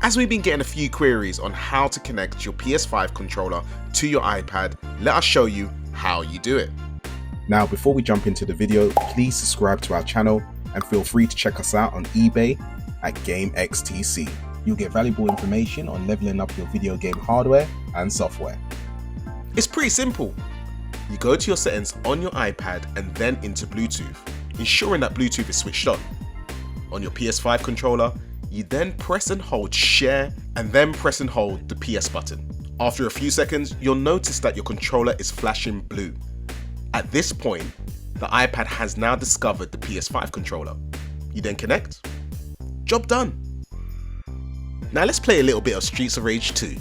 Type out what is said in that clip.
As we've been getting a few queries on how to connect your PS5 controller to your iPad, let us show you how you do it. Now, before we jump into the video, please subscribe to our channel and feel free to check us out on eBay at GameXTC. You'll get valuable information on leveling up your video game hardware and software. It's pretty simple. You go to your settings on your iPad and then into Bluetooth, ensuring that Bluetooth is switched on. On your PS5 controller, you then press and hold share and then press and hold the PS button. After a few seconds, you'll notice that your controller is flashing blue. At this point, the iPad has now discovered the PS5 controller. You then connect. Job done. Now let's play a little bit of Streets of Rage 2.